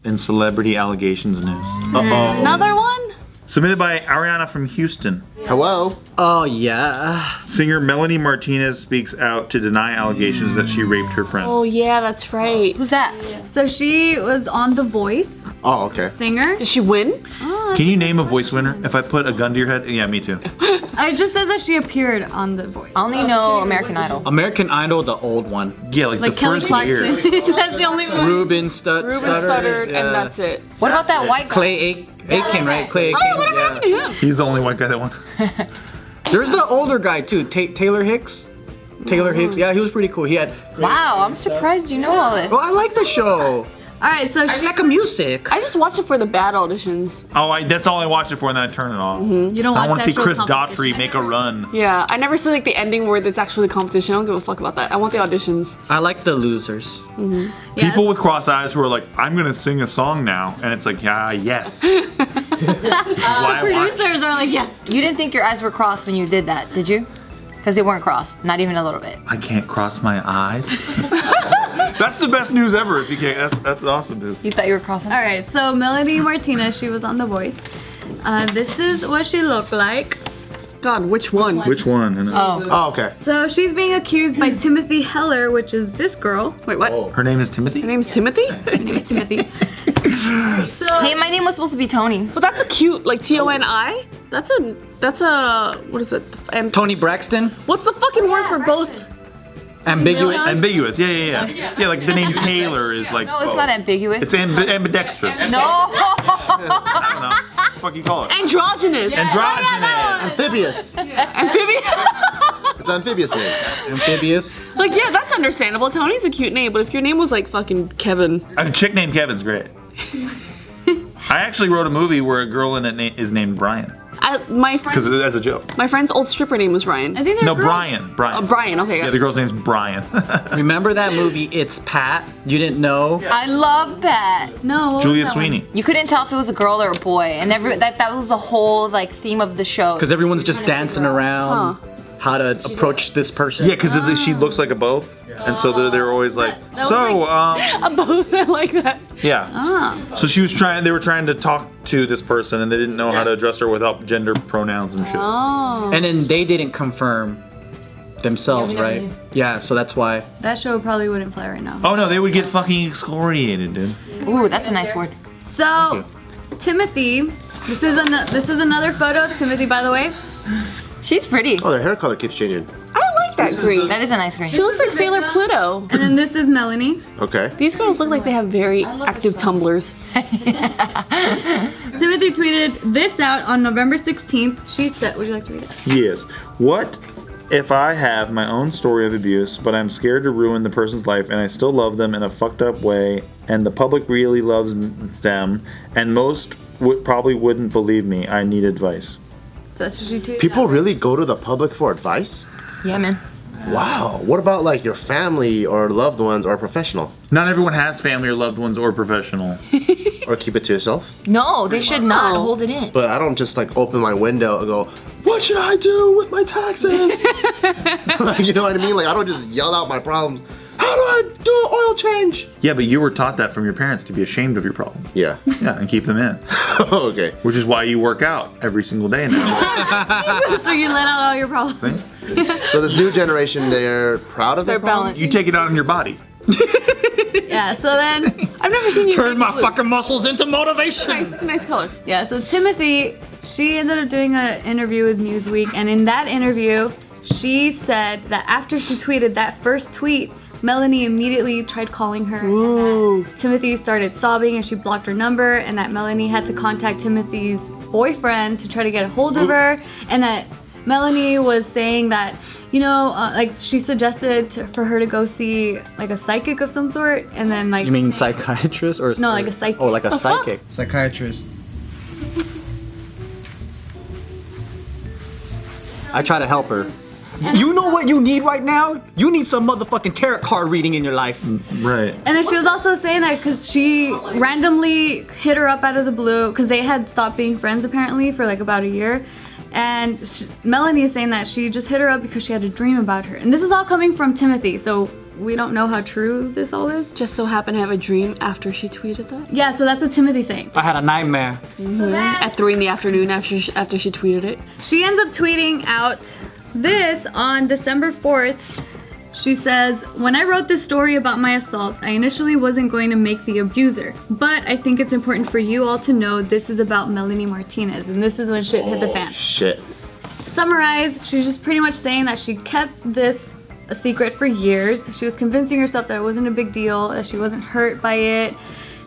in celebrity allegations news. Uh-oh. Another one? Submitted by Ariana from Houston. Hello? Oh, yeah. Singer Melanie Martinez speaks out to deny allegations that she raped her friend. Oh yeah, that's right. Who's that? So she was on The Voice, Oh, okay. singer. Did she win? Can you name a voice winner? If I put a gun to your head? Yeah, me too. It just says that she appeared on The Voice. I only know American Idol. American Idol, the old one. Yeah, like the Kelly first year. Clarkson. That's the only one. Ruben Stuttered, and that's it. What about that white guy? Clay Aiken, right? Clay Aiken. Oh, what happened to him? He's the only white guy that won. There's the older guy too, Taylor Hicks. Taylor Hicks, yeah, he was pretty cool. He had. Wow, I'm surprised you know all this. Oh, I like the show. All right, so I like the music. I just watched it for the bad auditions. Oh, that's all I watched it for, and then I turned it off. you don't I watch want to see actual Chris competition. Daughtry make a run. Yeah, I never see like the ending where it's actually the competition. I don't give a fuck about that. I want the auditions. I like the losers. People with cross eyes who are like, I'm gonna sing a song now, and it's like, yeah, yes. This is why I watch. Producers are like, yes. You didn't think your eyes were crossed when you did that, did you? Because they weren't crossed, not even a little bit. I can't cross my eyes. That's the best news ever. If you can't, that's awesome news. You thought you were crossing? All right, so Melanie Martinez, she was on The Voice. This is what she looked like. God, which one? Which one? Oh, okay. So she's being accused by Timothy Heller, which is this girl. Wait, what? Oh. Her name is Timothy? Her name's Timothy? Her name is Timothy. So Hey, my name was supposed to be Tony. But that's a cute, like Toni. That's a, what is it? Tony Braxton, What's the fucking word for both? ambiguous. Ambiguous. Yeah. Yeah, like the name Taylor is like. No, it's not ambiguous. It's ambidextrous. No. I don't know. What the fuck you call it? Androgynous. Androgynous. Amphibious. Amphibious. It's an amphibious name. Amphibious. Like, yeah, that's understandable. Tony's a cute name, but if your name was like fucking Kevin. A chick named Kevin's great. I actually wrote a movie where a girl in it is named Brian. My Because friend, that's a joke. my friend's old stripper name was Ryan. I think No, there's Brian. Brian. Brian, okay. Yeah, the girl's name's Brian. Remember that movie, It's Pat? You didn't know? I love that. No. what was Julia that one? Sweeney. You couldn't tell if it was a girl or a boy, and that was the whole like theme of the show. Because everyone's just dancing around how to approach this person. Yeah, because she looks like a both. And so they're always like, Both like that. yeah. So they were trying to talk to this person and they didn't know how to address her without gender pronouns and shit. Oh. And then they didn't confirm themselves, Yeah, we never right? knew. Yeah, so that's why. That show probably wouldn't play right now. Oh no, they would get fucking excoriated, dude. Ooh, that's a nice word. So, Timothy, this is another photo of Timothy, by the way. She's pretty. Oh, their hair color keeps changing. I like that green. That is a nice green. She looks like Sailor Pluto. And then this is Melanie. Okay. These girls look like they have very active tumblers. Timothy tweeted this out on November 16th. She said, would you like to read it? Yes. What if I have my own story of abuse, but I'm scared to ruin the person's life and I still love them in a fucked up way and the public really loves them and most probably wouldn't believe me? I need advice. So that's what she tweeted. People really go to the public for advice? Yeah, man. Wow. What about like your family or loved ones or professional? Not everyone has family or loved ones or professional. Or keep it to yourself? No, they should not hold it in. But I don't just like open my window and go, what should I do with my taxes? You know what I mean? Like I don't just yell out my problems. How do I do an oil change? Yeah, but you were taught that from your parents to be ashamed of your problem. Yeah. Yeah, and keep them in. Okay. Which is why you work out every single day now. So you let out all your problems. See? So this new generation, they're proud of their They're problems? balanced. You take it out on your body. Yeah, so then, I've never seen you Turn my blue. fucking muscles into motivation. Nice, it's a nice color. yeah, so Timothy, she ended up doing an interview with Newsweek, and in that interview, she said that after she tweeted that first tweet, Melanie immediately tried calling her, and that Timothy started sobbing and she blocked her number, and that Melanie had to contact Timothy's boyfriend to try to get a hold of her, and that Melanie was saying that, you know, like she suggested for her to go see like a psychic of some sort, and then like You mean psychiatrist or No, like a psychic. Oh, like a The fuck? psychic. Psychiatrist. I try to help her. You know what you need right now? You need some motherfucking tarot card reading in your life. Right. And then she was also saying that because she randomly hit her up out of the blue because they had stopped being friends apparently for like about a year. And Melanie is saying that she just hit her up because she had a dream about her. And this is all coming from Timothy. So we don't know how true this all is. Just so happened to have a dream after she tweeted that. Yeah, so that's what Timothy's saying. I had a nightmare. At 3 in the afternoon after she tweeted it. She ends up tweeting out this on December 4th. She says, when I wrote this story about my assault, I initially wasn't going to make the abuser, but I think it's important for you all to know this is about Melanie Martinez, and this is when shit hit the fan. Shit. Summarize, she's just pretty much saying that she kept this a secret for years. She was convincing herself that it wasn't a big deal, that she wasn't hurt by it.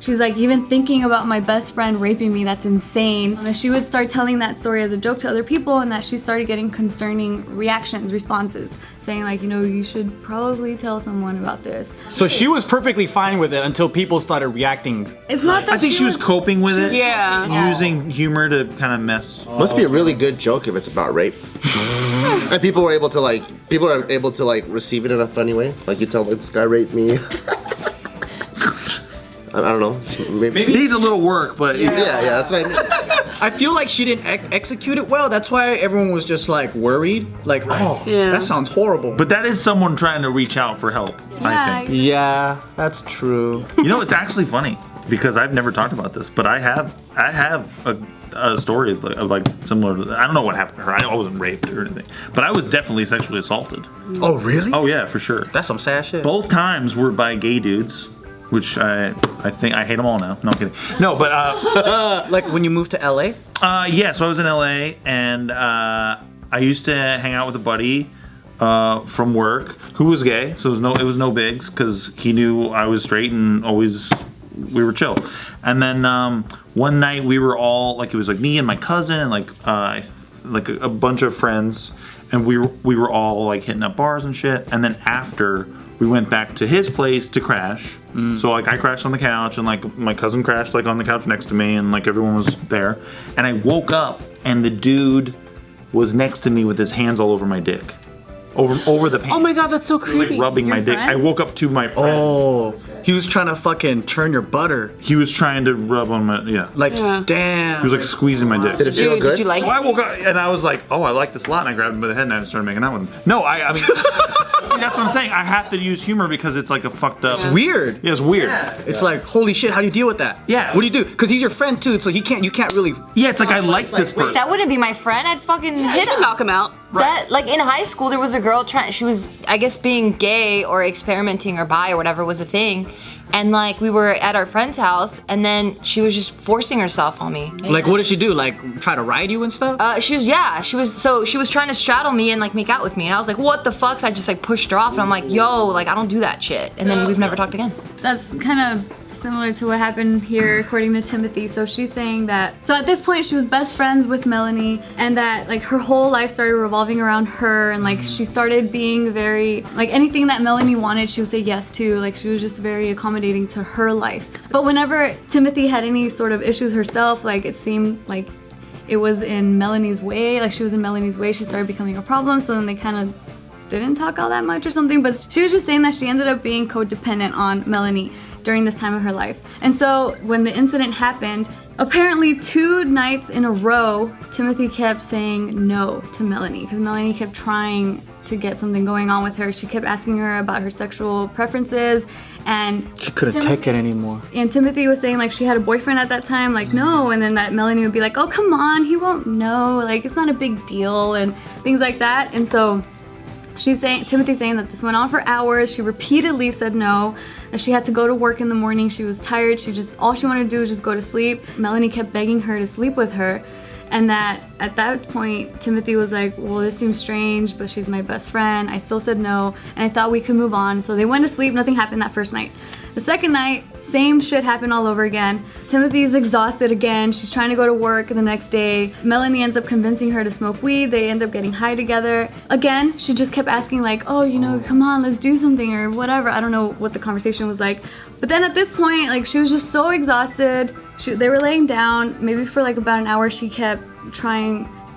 She's like, even thinking about my best friend raping me, that's insane. And she would start telling that story as a joke to other people, and that she started getting concerning reactions, responses, saying like, you know, you should probably tell someone about this. So she was perfectly fine with it until people started reacting. It's not that I think she was coping with it. Yeah. Using humor to kind of mess. Must be a really good joke if it's about rape. And people are able to like receive it in a funny way. Like you tell like, this guy raped me. I don't know. Maybe. It needs a little work, but Yeah, that's what I mean. I feel like she didn't execute it well. That's why everyone was just like worried. Like, oh, Yeah. that sounds horrible. But that is someone trying to reach out for help, I think. yeah, that's true. You know, it's actually funny because I've never talked about this, but I have a story of like similar to that. I don't know what happened to her. I wasn't raped or anything, but I was definitely sexually assaulted. Oh, really? Oh yeah, for sure. That's some sad shit. Both times were by gay dudes, which I think I hate them all now. No, I'm kidding. No, but Like when you moved to LA? yeah. So I was in LA, and I used to hang out with a buddy from work who was gay. So it was no bigs because he knew I was straight and we were chill. And then one night we were all like, it was like me and my cousin and like a bunch of friends, and we were all like hitting up bars and shit. And then after, we went back to his place to crash. So like I crashed on the couch, and like my cousin crashed like on the couch next to me, and like everyone was there. And I woke up, and the dude was next to me with his hands all over my dick, over the pants. Oh my god, that's so creepy. Like rubbing my Your dick. friend? I woke up to my friend. Oh, he was trying to fucking churn your butter. He was trying to rub on my Like, Yeah. damn. He was like squeezing my dick. Did it feel Dude, good? did you like So I woke up and I was like, oh, I like this a lot, and I grabbed him by the head and I started making out with him. No, I mean, that's what I'm saying. I have to use humor because it's like a fucked up. Yeah. weird. Yeah, it's weird. It's like, holy shit, how do you deal with that? Yeah. What do you do? Because he's your friend too, so you can't really. Yeah, it's like I like this person. That wouldn't be my friend. I'd fucking hit him. Knock him out. That like in high school, there was a girl she was, I guess, being gay or experimenting or bi or whatever was a thing, and like we were at our friend's house, and then she was just forcing herself on me. Like, what did she do? Like, try to ride you and stuff? She was trying to straddle me and like make out with me, and I was like, what the fuck? So I just like pushed her off, and I'm like, yo, like I don't do that shit, and then we've never talked again. That's kind of similar to what happened here according to Timothy. So she's saying that, so at this point she was best friends with Melanie, and that like her whole life started revolving around her, and like she started being very, like anything that Melanie wanted she would say yes to, like she was just very accommodating to her life. But whenever Timothy had any sort of issues herself, like it seemed like it was in Melanie's way, like she was in Melanie's way, she started becoming a problem, so then they kind of didn't talk all that much or something, but she was just saying that she ended up being codependent on Melanie during this time of her life. And so when the incident happened, apparently 2 nights in a row, Timothy kept saying no to Melanie, because Melanie kept trying to get something going on with her. She kept asking her about her sexual preferences, and She couldn't take it anymore. and Timothy was saying like she had a boyfriend at that time, like no, and then that Melanie would be like, oh come on, he won't know, like it's not a big deal, and things like that. And so Timothy's saying that this went on for hours. She repeatedly said no, that she had to go to work in the morning. She was tired. All she wanted to do was just go to sleep. Melanie kept begging her to sleep with her. And that at that point, Timothy was like, well, this seems strange, but she's my best friend. I still said no, and I thought we could move on. So they went to sleep. Nothing happened that first night. The second night, same shit happened all over again. Timothy's exhausted again. She's trying to go to work the next day. Melanie ends up convincing her to smoke weed. They end up getting high together. Again, she just kept asking like, oh, you know, come on, let's do something or whatever. I don't know what the conversation was like. But then at this point, like she was just so exhausted. They were laying down. Maybe for like about an hour, she kept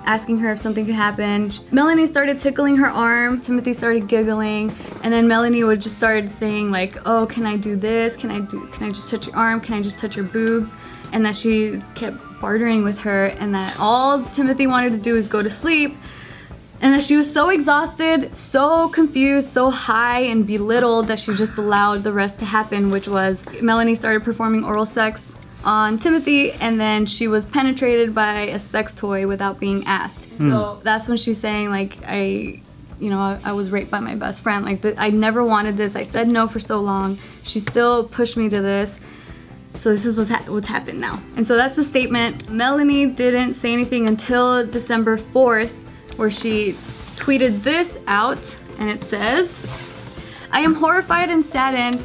asking her if something could happen. Melanie started tickling her arm. Timothy started giggling, and then Melanie would just start saying like, oh, can I do this? Can I just touch your arm? Can I just touch your boobs? And that she kept bartering with her, and that all Timothy wanted to do is go to sleep. And that she was so exhausted, so confused, so high and belittled that she just allowed the rest to happen, which was Melanie started performing oral sex on Timothy, and then she was penetrated by a sex toy without being asked. So that's when she's saying, like, I was raped by my best friend. Like, I never wanted this. I said no for so long. She still pushed me to this. So this is what's happened now. And so that's the statement. Melanie didn't say anything until December 4th, where she tweeted this out, and it says, I am horrified and saddened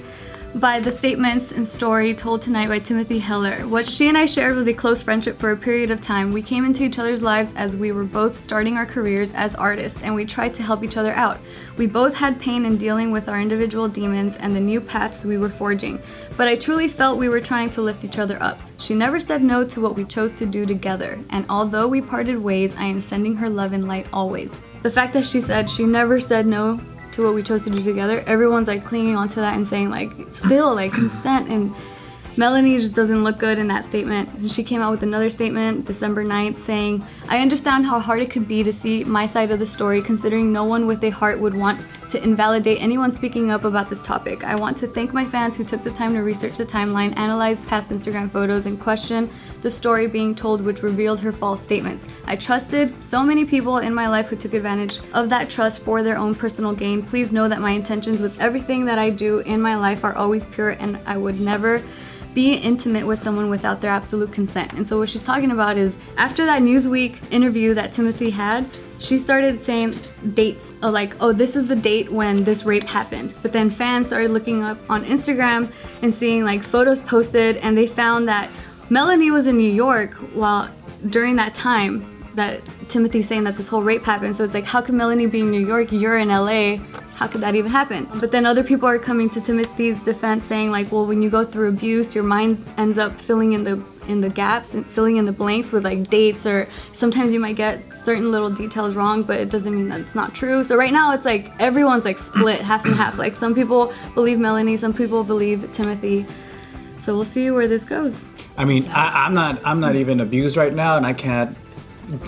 by the statements and story told tonight by Timothy Heller. What she and I shared was a close friendship for a period of time. We came into each other's lives as we were both starting our careers as artists, and we tried to help each other out. We both had pain in dealing with our individual demons and the new paths we were forging, but I truly felt we were trying to lift each other up. She never said no to what we chose to do together, and although we parted ways, I am sending her love and light always. The fact that she said she never said no to what we chose to do together, everyone's like clinging onto that and saying like, still like consent, and Melanie just doesn't look good in that statement. And she came out with another statement December 9th saying, I understand how hard it could be to see my side of the story, considering no one with a heart would want to invalidate anyone speaking up about this topic. I want to thank my fans who took the time to research the timeline, analyze past Instagram photos, and question the story being told, which revealed her false statements. I trusted so many people in my life who took advantage of that trust for their own personal gain. Please know that my intentions with everything that I do in my life are always pure, and I would never be intimate with someone without their absolute consent. And so what she's talking about is, after that Newsweek interview that Timothy had, she started saying dates, like, oh, this is the date when this rape happened. But then fans started looking up on Instagram and seeing like photos posted, and they found that Melanie was in New York while during that time that Timothy's saying that this whole rape happened. So it's like, how could Melanie be in New York? You're in LA. How could that even happen? But then other people are coming to Timothy's defense saying like, well, when you go through abuse, your mind ends up filling in the gaps and filling in the blanks with like dates, or sometimes you might get certain little details wrong, but it doesn't mean that it's not true. So right now it's like everyone's like split half and half. Like some people believe Melanie, some people believe Timothy. So we'll see where this goes. I mean, I'm not even abused right now, and I can't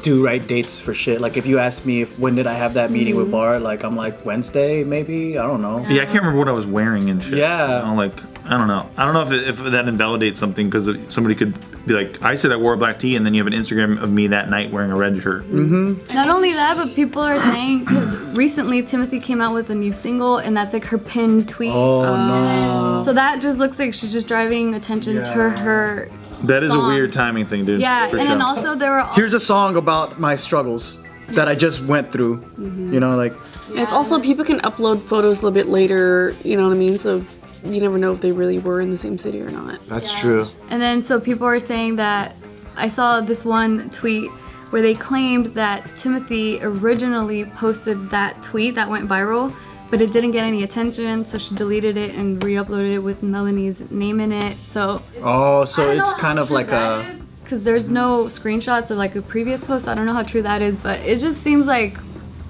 do right dates for shit. Like if you ask me when did I have that meeting with Bart, like I'm like Wednesday maybe, I don't know. Yeah, I can't remember what I was wearing and shit. Yeah. You know, like I don't know if that invalidates something, because somebody could be like, I said I wore a black tee, and then you have an Instagram of me that night wearing a red shirt. Not only that, but people are saying, because recently Timothy came out with a new single, and that's like her pinned tweet. Oh no. So that just looks like she's just driving attention to her. That is song. A weird timing thing, dude. Yeah, for and sure. then also there were. Here's a song about my struggles that I just went through. You know, like It's also, people can upload photos a little bit later, you know what I mean? So you never know if they really were in the same city or not. That's true. And then so people are saying that, I saw this one tweet where they claimed that Timothy originally posted that tweet that went viral, but it didn't get any attention, so she deleted it and re-uploaded it with Melanie's name in it. So so it's kind of like a, because there's no screenshots of like a previous post. I don't know how true that is, but it just seems like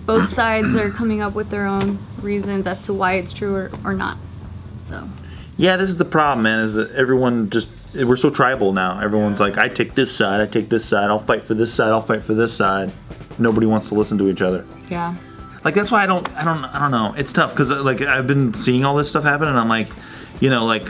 both sides are coming up with their own reasons as to why it's true or not. So Yeah, this is the problem, man, is that everyone just, we're so tribal now. Everyone's like, I take this side, I'll fight for this side, I'll fight for this side. Nobody wants to listen to each other. Yeah. Like, that's why I don't know. It's tough, because like I've been seeing all this stuff happen, and I'm like, you know, like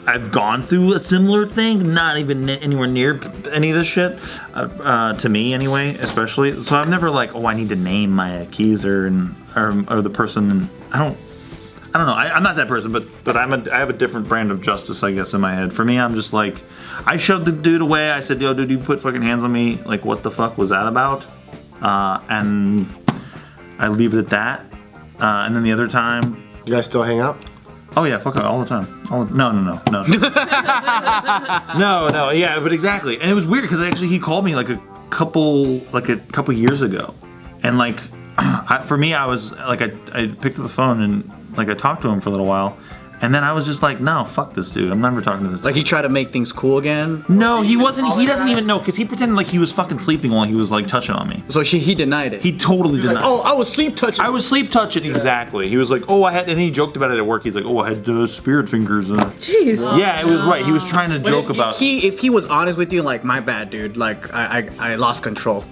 I've gone through a similar thing, not even anywhere near any of this shit, to me anyway, especially. So I'm never like, oh, I need to name my accuser or the person. And I don't know. I'm not that person, but I have a different brand of justice, I guess, in my head. For me, I'm just like, I shoved the dude away. I said, yo, dude, you put fucking hands on me. Like, what the fuck was that about? And I leave it at that. And then the other time, You guys still hang out? oh yeah, fuck it, all the time. No. No, yeah, but exactly. And it was weird, because actually he called me like a couple years ago, and like for me, I was like, I picked up the phone and like I talked to him for a little while, and then I was just like, no, fuck this dude. I'm never talking to this dude. like he tried to make things cool again. No, he wasn't. He doesn't even know, because he pretended like he was fucking sleeping while he was like touching on me. So he denied it. He totally did not. Oh, I was sleep touching. I was sleep touching, exactly. He was like, oh, I had, and he joked about it at work. He's like, oh, I had spirit fingers. Jeez. Yeah, it was right. He was trying to joke about. If he was honest with you, like, my bad, dude, like I lost control.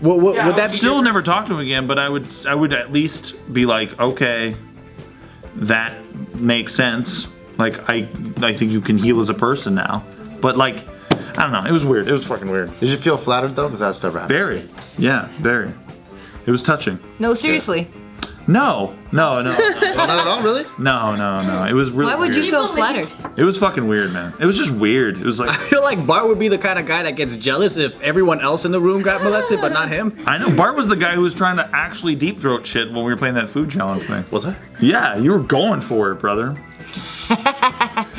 Would that be Still never talk to him again, but I would at least be like, okay, that makes sense. Like I think you can heal as a person now. But like, I don't know. It was weird. It was fucking weird. Did you feel flattered though? Because that's never happened. Very. Yeah, very. It was touching. No, seriously. No. Not at all, really? No. It was really Why would weird. you feel flattered? It was fucking weird, man. It was just weird. It was like, I feel like Bart would be the kind of guy that gets jealous if everyone else in the room got molested, but not him. I know. Bart was the guy who was trying to actually deep throat shit when we were playing that food challenge thing. Was that? Yeah, you were going for it, brother.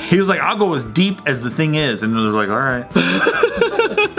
He was like, I'll go as deep as the thing is. And they were like, all right.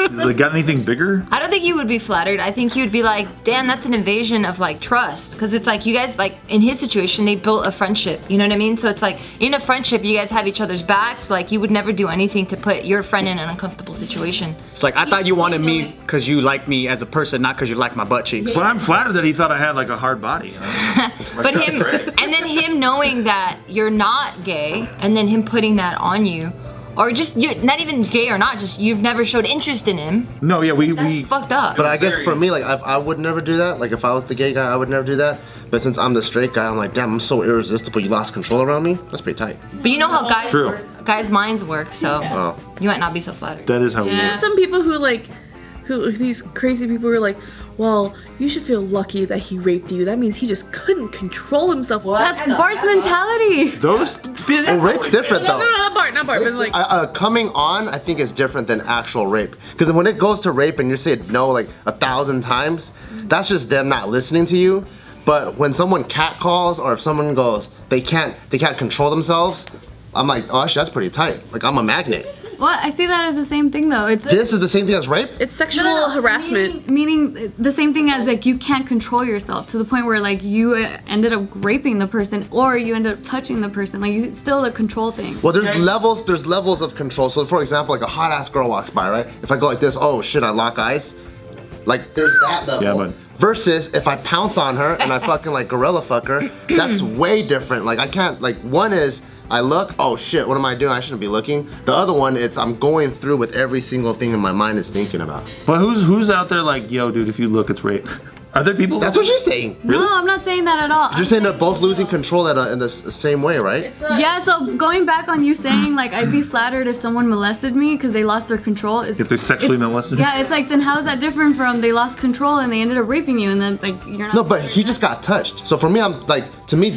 He's like, got anything bigger? I don't think you would be flattered. I think you'd be like, damn, that's an invasion of like trust. Because it's like you guys, like in his situation, they built a friendship. You know what I mean? So it's like in a friendship, you guys have each other's backs. Like you would never do anything to put your friend in an uncomfortable situation. It's like, I thought you wanted me because you like me as a person, not because you like my butt cheeks. But I'm flattered that he thought I had like a hard body. You know? But him, and then him knowing that you're not gay, and then him putting that on you, or just you, not even gay or not, just you've never showed interest in him. No, yeah, we Fucked up. But I guess for me, like I would never do that. Like if I was the gay guy, I would never do that. But since I'm the straight guy, I'm like, damn, I'm so irresistible. You lost control around me. That's pretty tight. But you know how guys True. work, guys' minds work, so Oh. you might not be so flattered. that is how we There's do. some people who like, who these crazy people who are like, well, you should feel lucky that he raped you. That means he just couldn't control himself. That's Bart's mentality. Those. Well, rape's different No, though. not Bart, but it's like, Coming on, I think is different than actual rape. Because when it goes to rape and you say no like 1,000 times, that's just them not listening to you. But when someone catcalls or if someone goes, they can't control themselves, I'm like, oh, actually, that's pretty tight. Like I'm a magnet. Well, I see that as the same thing though. It's This is the same thing as rape? it's sexual harassment. Meaning the same thing as like you can't control yourself to the point where like you ended up raping the person or you ended up touching the person. Like it's still a control thing. Well, there's levels of control. So for example, like a hot ass girl walks by, right? If I go like this, oh shit, I lock eyes. Like there's that level. Yeah, but- Versus if I pounce on her and I fucking like gorilla fuck her, that's way different. Like I can't, like one is I look, oh shit, what am I doing? I shouldn't be looking. The other one, it's I'm going through with every single thing in my mind is thinking about. But who's out there like, yo, dude, if you look, it's rape? Are there people? That's what she's saying. No, I'm not saying that at all. You're saying they're both losing control in the same way, right? Yeah, so going back on you saying like I'd be flattered if someone molested me because they lost their control. If they're sexually molested? Yeah, it's like then how is that different from they lost control and they ended up raping you and then like you're not. No, but he just got touched. So for me, I'm like, to me,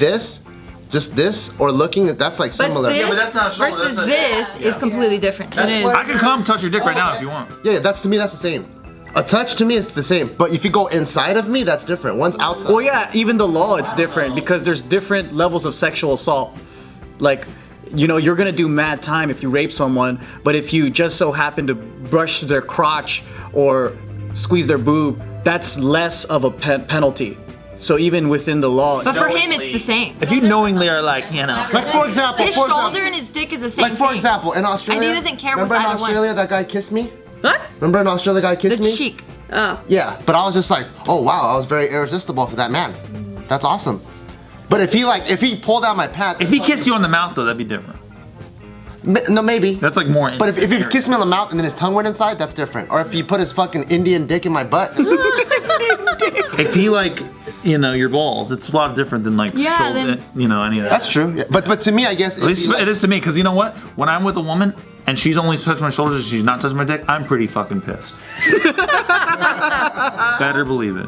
just this or looking, that's like But similar. this but that's not shoulder, versus that's this is completely different. It is. I can come touch your dick right now if you want. Yeah, that's to me, that's the same. A touch to me is the same, but if you go inside of me, that's different. One's outside. Well, yeah, even the law, it's different because there's different levels of sexual assault. Like, you know, you're gonna do mad time if you rape someone, but if you just so happen to brush their crotch or squeeze their boob, that's less of a penalty. So even within the law, But for him, it's the same. If you knowingly are like, you know. Like for example, His shoulder and his dick is the same like for thing. example, in Australia, And he doesn't care with remember in either one. Australia that guy kissed me? What? Remember in Australia the guy kissed The me? cheek. Oh. Yeah, but I was just like, oh wow, I was very irresistible to that man. That's awesome. But if he pulled out my pants, If he kissed you on the mouth, though, that'd be different. no, maybe. That's like more. But if he kissed me on the mouth and then his tongue went inside, that's different. Or if he put his fucking Indian dick in my butt. If he like, you know, your balls, it's a lot different than like, Yeah, shoulder, then- you know, any of that. That's true. Yeah. But to me, I guess. At least it is to me, because you know what? When I'm with a woman and she's only touching my shoulders and she's not touching my dick, I'm pretty fucking pissed. Better believe it.